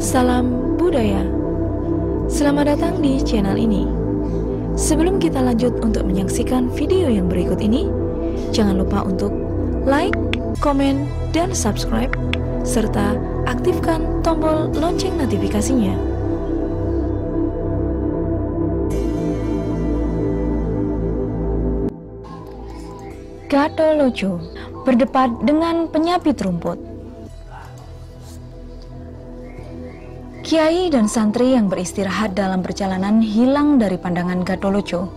Salam budaya. Selamat datang di channel ini. Sebelum kita lanjut untuk menyaksikan video yang berikut ini, jangan lupa untuk like, komen, dan subscribe, serta aktifkan tombol lonceng notifikasinya. Gatholoco berdebat dengan penyapit rumput. Kiai dan santri yang beristirahat dalam perjalanan hilang dari pandangan Gatholoco.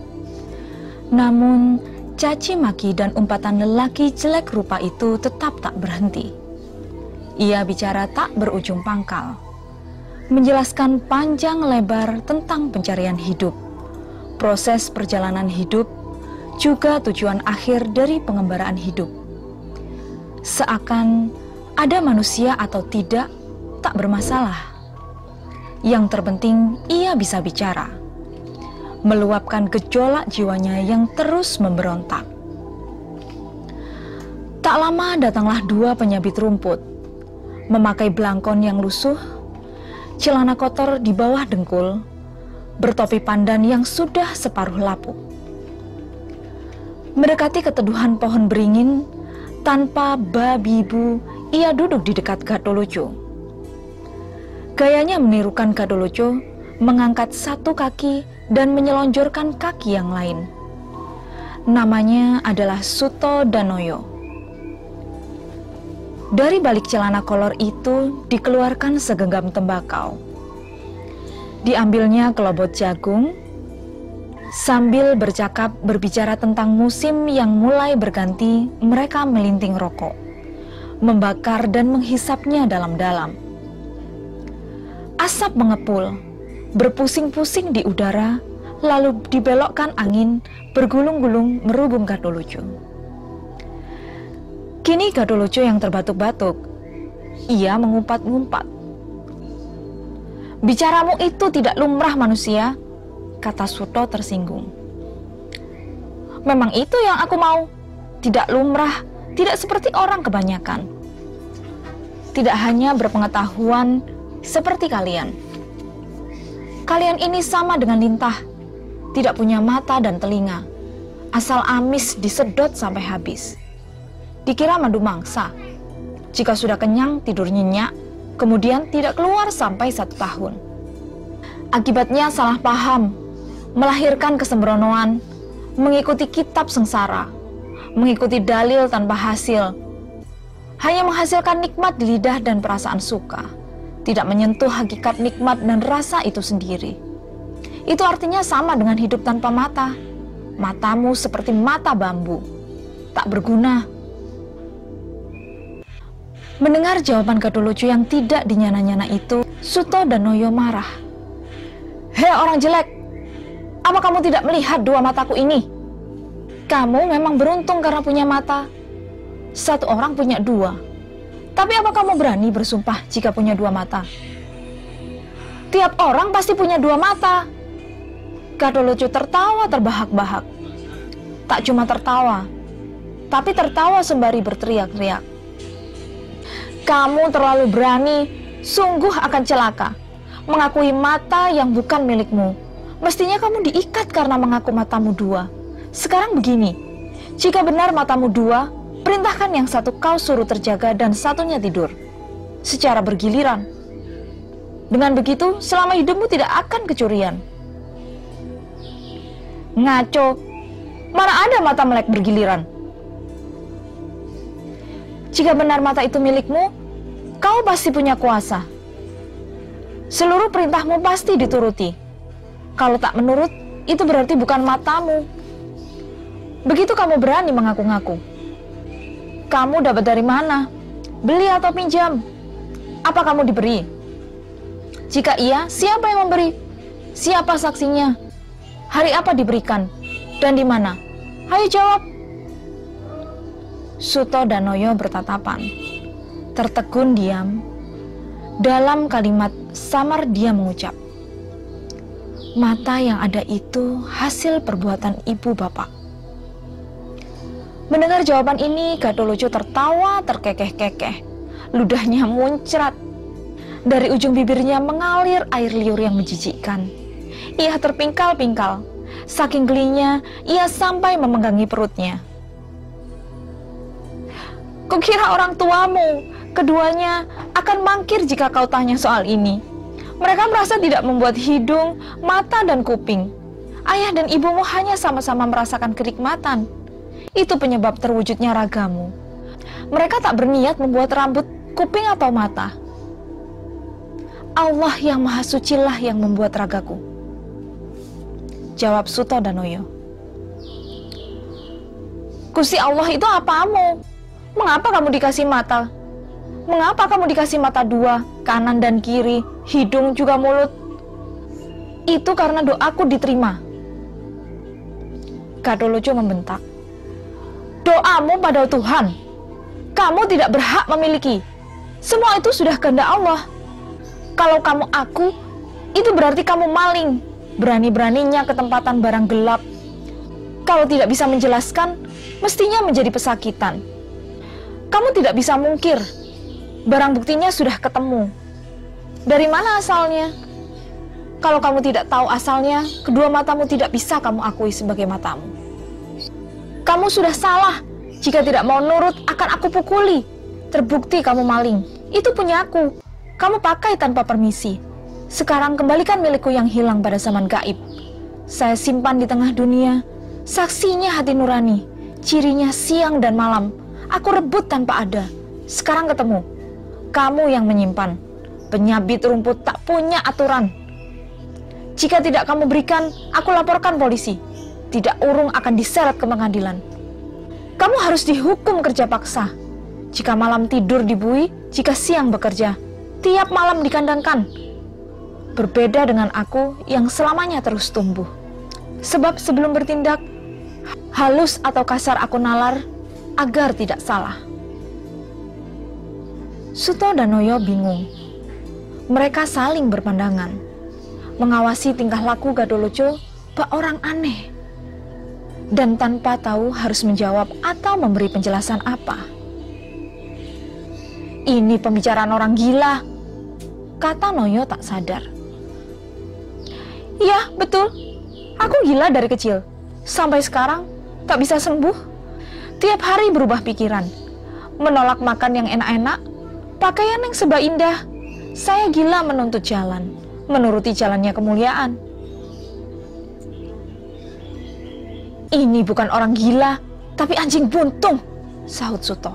Namun, caci maki dan umpatan lelaki jelek rupa itu tetap tak berhenti. Ia bicara tak berujung pangkal, menjelaskan panjang lebar tentang pencarian hidup, proses perjalanan hidup, juga tujuan akhir dari pengembaraan hidup. Seakan ada manusia atau tidak, tak bermasalah. Yang terpenting ia bisa bicara, meluapkan gejolak jiwanya yang terus memberontak. Tak lama datanglah dua penyabit rumput, memakai belangkon yang lusuh, celana kotor di bawah dengkul, bertopi pandan yang sudah separuh lapuk. Mendekati keteduhan pohon beringin, tanpa babi bu, ia duduk di dekat Gatholoco. Gayanya menirukan Gatholoco, mengangkat satu kaki dan menyelonjorkan kaki yang lain. Namanya adalah Sutodanoyo. Dari balik celana kolor itu dikeluarkan segenggam tembakau. Diambilnya kelobot jagung, sambil berbicara tentang musim yang mulai berganti, mereka melinting rokok, membakar dan menghisapnya dalam-dalam. Asap mengepul, berpusing-pusing di udara, lalu dibelokkan angin, bergulung-gulung merubung Gatholoco. Kini Gatholoco yang terbatuk-batuk, ia mengumpat-ngumpat. "Bicaramu itu tidak lumrah manusia," kata Suto tersinggung. "Memang itu yang aku mau, tidak lumrah, tidak seperti orang kebanyakan. Tidak hanya berpengetahuan seperti kalian. Kalian ini sama dengan lintah, tidak punya mata dan telinga, asal amis disedot sampai habis. Dikira madu mangsa, jika sudah kenyang tidur nyenyak, kemudian tidak keluar sampai 1 tahun. Akibatnya salah paham, melahirkan kesembronoan, mengikuti kitab sengsara, mengikuti dalil tanpa hasil, hanya menghasilkan nikmat di lidah dan perasaan suka, tidak menyentuh hakikat nikmat dan rasa itu sendiri. Itu artinya sama dengan hidup tanpa mata. Matamu seperti mata bambu, tak berguna." Mendengar jawaban Gatholoco yang tidak dinyana-nyana itu, Sutodanoyo marah. "Hei orang jelek, apa kamu tidak melihat dua mataku ini? Kamu memang beruntung karena punya mata. Satu orang punya dua. Tapi apa kamu berani bersumpah jika punya dua mata? Tiap orang pasti punya dua mata." Gatholoco tertawa terbahak-bahak. Tak cuma tertawa, tapi tertawa sembari berteriak-teriak. "Kamu terlalu berani, sungguh akan celaka, mengakui mata yang bukan milikmu. Mestinya kamu diikat karena mengaku matamu dua. Sekarang begini, jika benar matamu dua, perintahkan yang satu kau suruh terjaga dan satunya tidur, secara bergiliran. Dengan begitu, selama hidupmu tidak akan kecurian." "Ngaco, mana ada mata melek bergiliran? Jika benar mata itu milikmu, kau pasti punya kuasa. Seluruh perintahmu pasti dituruti. Kalau tak menurut, itu berarti bukan matamu. Begitu kamu berani mengaku-ngaku. Kamu dapat dari mana? Beli atau pinjam? Apa kamu diberi? Jika iya, siapa yang memberi? Siapa saksinya? Hari apa diberikan? Dan di mana? Ayo jawab." Sutodanoyo bertatapan, tertegun diam. Dalam kalimat samar dia mengucap, "Mata yang ada itu hasil perbuatan ibu bapak." Mendengar jawaban ini, Gatholoco tertawa terkekeh-kekeh. Ludahnya muncrat. Dari ujung bibirnya mengalir air liur yang menjijikkan. Ia terpingkal-pingkal. Saking gelinya, ia sampai memenggangi perutnya. Kukira orang tuamu, keduanya akan mangkir jika kau tanya soal ini. Mereka merasa tidak membuat hidung, mata, dan kuping. Ayah dan ibumu hanya sama-sama merasakan kenikmatan. Itu penyebab terwujudnya ragamu. Mereka tak berniat membuat rambut, kuping, atau mata. Allah yang Maha Suci lah yang membuat ragaku, jawab Sutodanoyo. Gusti Allah itu apamu? Mengapa kamu dikasih mata? Mengapa kamu dikasih mata dua, kanan dan kiri, hidung juga mulut? Itu karena doaku diterima. Gadolojo membentak. Doamu pada Tuhan. Kamu tidak berhak memiliki. Semua itu sudah kehendak Allah. Kalau kamu aku, itu berarti kamu maling. Berani-beraninya ketempatan barang gelap. Kalau tidak bisa menjelaskan, mestinya menjadi pesakitan. Kamu tidak bisa mungkir. Barang buktinya sudah ketemu. Dari mana asalnya? Kalau kamu tidak tahu asalnya, kedua matamu tidak bisa kamu akui sebagai matamu. Kamu sudah salah. Jika tidak mau nurut, akan aku pukuli. Terbukti kamu maling. Itu punya aku. Kamu pakai tanpa permisi. Sekarang kembalikan milikku yang hilang pada zaman gaib. Saya simpan di tengah dunia. Saksinya hati nurani. Cirinya siang dan malam. Aku rebut tanpa ada. Sekarang ketemu. Kamu yang menyimpan. Penyabit rumput tak punya aturan. Jika tidak kamu berikan, aku laporkan polisi. Tidak urung akan diseret ke pengadilan. Kamu harus dihukum kerja paksa. Jika malam tidur di bui, jika siang bekerja. Tiap malam dikandangkan. Berbeda dengan aku yang selamanya terus tumbuh. Sebab sebelum bertindak, halus atau kasar aku nalar agar tidak salah. Sutodanoyo bingung. Mereka saling berpandangan. Mengawasi tingkah laku Gadolojo bak orang aneh. Dan tanpa tahu harus menjawab atau memberi penjelasan apa. Ini pembicaraan orang gila, kata Noyo tak sadar. Iya, betul. Aku gila dari kecil. Sampai sekarang tak bisa sembuh. Tiap hari berubah pikiran. Menolak makan yang enak-enak, pakaian yang serba indah. Saya gila menuntut jalan, menuruti jalannya kemuliaan. Ini bukan orang gila, tapi anjing buntung, sahut Suto.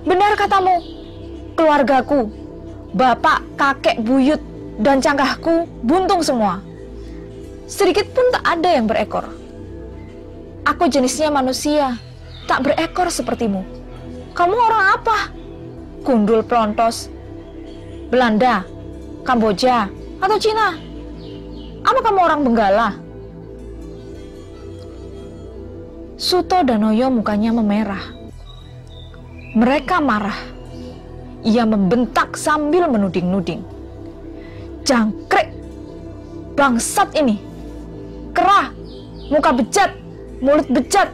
Benar katamu, keluargaku, bapak, kakek, buyut, dan cangkahku buntung semua. Sedikit pun tak ada yang berekor. Aku jenisnya manusia, tak berekor sepertimu. Kamu orang apa? Gundul pelontos, Belanda, Kamboja, atau Cina? Apa kamu orang Benggala? Sutodanoyo mukanya memerah. Mereka marah. Ia membentak sambil menuding-nuding. Jangkrik, bangsat ini. Kerah, muka bejat, mulut bejat.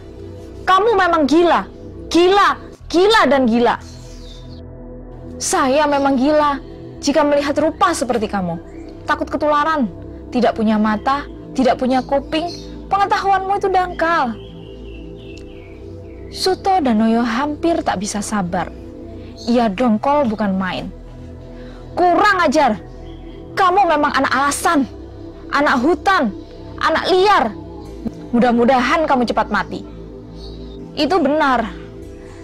Kamu memang gila. Gila, gila dan gila. Saya memang gila jika melihat rupa seperti kamu. Takut ketularan, tidak punya mata, tidak punya kuping. Pengetahuanmu itu dangkal. Sutodanoyo hampir tak bisa sabar. Ia dongkol bukan main. Kurang ajar. Kamu memang anak alasan, anak hutan, anak liar. Mudah-mudahan kamu cepat mati. Itu benar.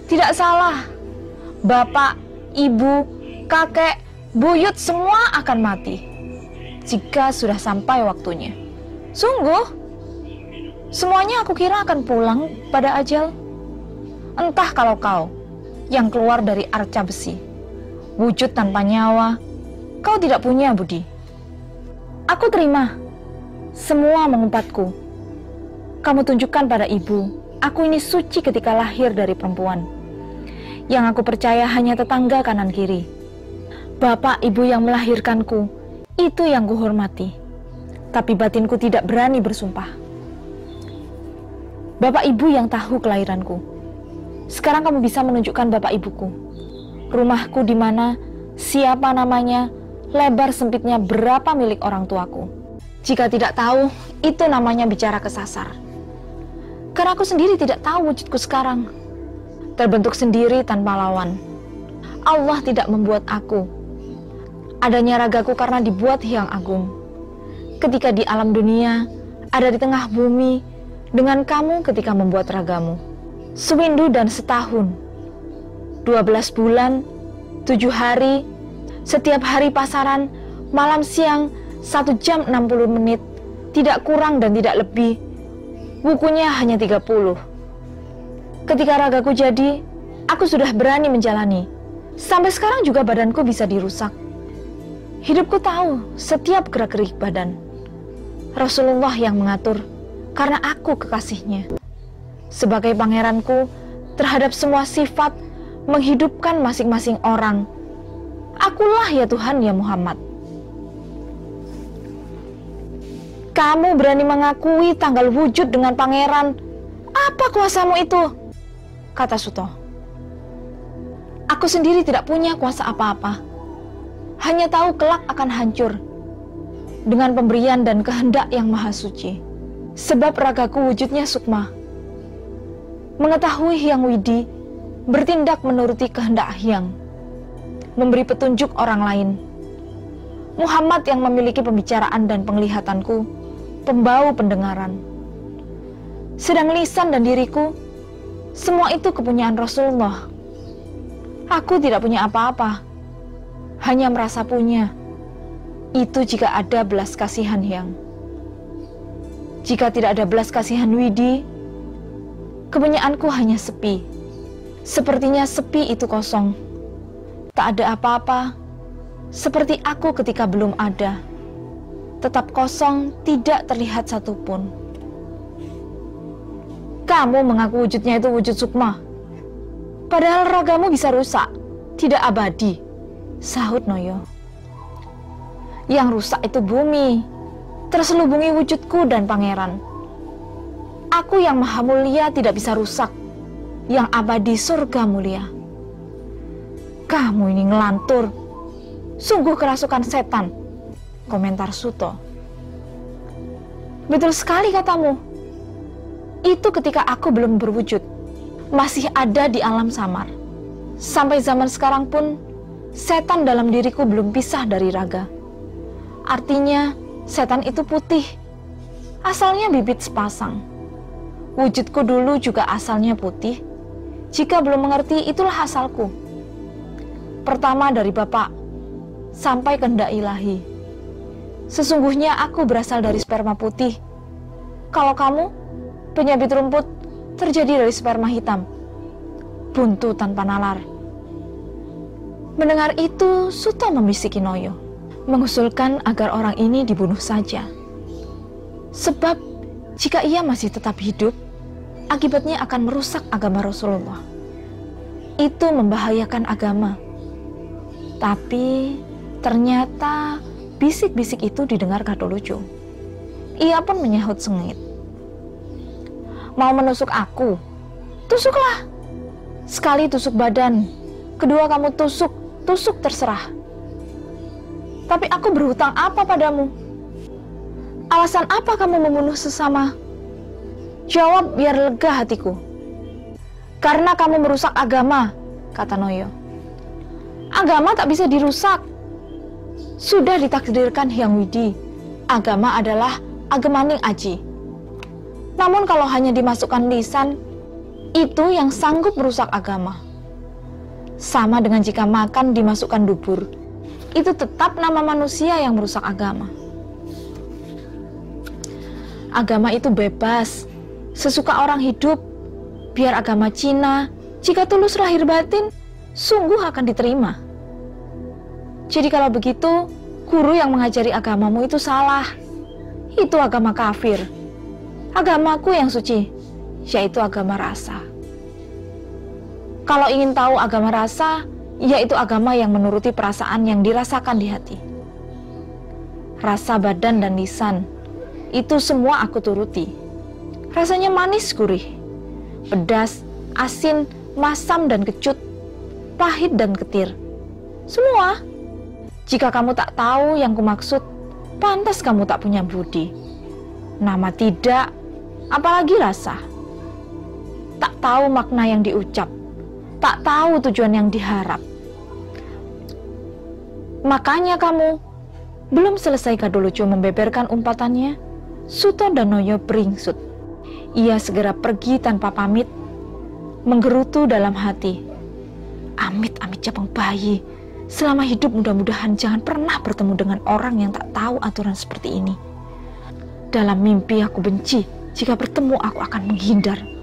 Tidak salah. Bapak, ibu, kakek, buyut semua akan mati jika sudah sampai waktunya. Sungguh, semuanya aku kira akan pulang pada ajal. Entah kalau kau yang keluar dari arca besi, wujud tanpa nyawa, kau tidak punya budi. Aku terima semua mengumpatku. Kamu tunjukkan pada ibu, aku ini suci ketika lahir dari perempuan. Yang aku percaya hanya tetangga kanan kiri. Bapak ibu yang melahirkanku, itu yang kuhormati. Tapi batinku tidak berani bersumpah. Bapak ibu yang tahu kelahiranku. Sekarang kamu bisa menunjukkan bapak ibuku. Rumahku di mana, Siapa namanya, lebar sempitnya berapa milik orang tuaku. Jika tidak tahu, itu namanya bicara kesasar. Karena aku sendiri tidak tahu wujudku sekarang. Terbentuk sendiri tanpa lawan. Allah tidak membuat aku. Adanya ragaku karena dibuat Hyang Agung. Ketika di alam dunia, ada di tengah bumi, dengan kamu ketika membuat ragamu. Sewindu dan setahun, 12 bulan, 7 hari, setiap hari pasaran, malam siang, 1 jam 60 menit, tidak kurang dan tidak lebih. Bukunya hanya 30. Ketika ragaku jadi, aku sudah berani menjalani. Sampai sekarang juga badanku bisa dirusak. Hidupku tahu setiap gerak-gerik badan. Rasulullah yang mengatur, karena aku kekasihnya. Sebagai pangeranku, terhadap semua sifat, menghidupkan masing-masing orang. Akulah ya Tuhan ya Muhammad. Kamu berani mengakui tanggal wujud dengan pangeran. Apa kuasamu itu? Kata Suto. Aku sendiri tidak punya kuasa apa-apa. Hanya tahu kelak akan hancur dengan pemberian dan kehendak yang maha suci. Sebab ragaku wujudnya sukma. Mengetahui Hyang Widi, bertindak menuruti kehendak Hyang, memberi petunjuk orang lain. Muhammad yang memiliki pembicaraan dan penglihatanku, pembau pendengaran. Sedang lisan dan diriku, semua itu kepunyaan Rasulullah. Aku tidak punya apa-apa, hanya merasa punya. Itu jika ada belas kasihan Hyang. Jika tidak ada belas kasihan Widi, kepunyaanku hanya sepi. Sepertinya sepi itu kosong. Tak ada apa-apa, seperti aku ketika belum ada. Tetap kosong, tidak terlihat satupun. Kamu mengaku wujudnya itu wujud sukma. Padahal ragamu bisa rusak, tidak abadi, sahut Noyo. Yang rusak itu bumi, terselubungi wujudku dan pangeran. Aku yang maha mulia tidak bisa rusak, yang abadi surga mulia. Kamu ini ngelantur, sungguh kerasukan setan, komentar Suto. Betul sekali katamu. Itu ketika aku belum berwujud, masih ada di alam samar. Sampai zaman sekarang pun, setan dalam diriku belum pisah dari raga. Artinya, setan itu putih, asalnya bibit sepasang. Wujudku dulu juga asalnya putih. Jika belum mengerti, itulah asalku. Pertama dari Bapak, sampai kehendak ilahi. Sesungguhnya aku berasal dari sperma putih. Kalau kamu, penyabit rumput, terjadi dari sperma hitam, buntu tanpa nalar. Mendengar itu, Suto membisiki Noyo, mengusulkan agar orang ini dibunuh saja. Sebab, jika ia masih tetap hidup, akibatnya akan merusak agama Rasulullah. Itu membahayakan agama. Tapi, ternyata bisik-bisik itu didengar Kadolucu. Ia pun menyahut sengit. Mau menusuk aku? Tusuklah. Sekali tusuk badan, kedua kamu tusuk terserah. Tapi aku berhutang apa padamu? Alasan apa kamu membunuh sesama? Jawab biar lega hatiku. Karena kamu merusak agama, kata Noyo. Agama tak bisa dirusak. Sudah ditakdirkan Hyang Widi, agama adalah agemaning aji. Namun kalau hanya dimasukkan lisan, itu yang sanggup merusak agama. Sama dengan jika makan dimasukkan dubur, itu tetap nama manusia yang merusak agama. Agama itu bebas, sesuka orang hidup. Biar agama Cina, jika tulus lahir batin, sungguh akan diterima. Jadi kalau begitu, guru yang mengajari agamamu itu salah. Itu agama kafir. Agamaku yang suci, yaitu agama rasa. Kalau ingin tahu agama rasa, yaitu agama yang menuruti perasaan yang dirasakan di hati. Rasa badan dan lisan, itu semua aku turuti. Rasanya manis gurih, pedas, asin, masam dan kecut, pahit dan getir. Semua. Jika kamu tak tahu yang kumaksud, pantas kamu tak punya budi. Nama tidak, apalagi rasa. Tak tahu makna yang diucap, tak tahu tujuan yang diharap. Makanya kamu belum selesai Kadolojo membeberkan umpatannya, Sutodanoyo beringsut. Ia segera pergi tanpa pamit, menggerutu dalam hati. Amit-amit Japang bayi, selama hidup mudah-mudahan jangan pernah bertemu dengan orang yang tak tahu aturan seperti ini. Dalam mimpi aku benci, jika bertemu aku akan menghindar.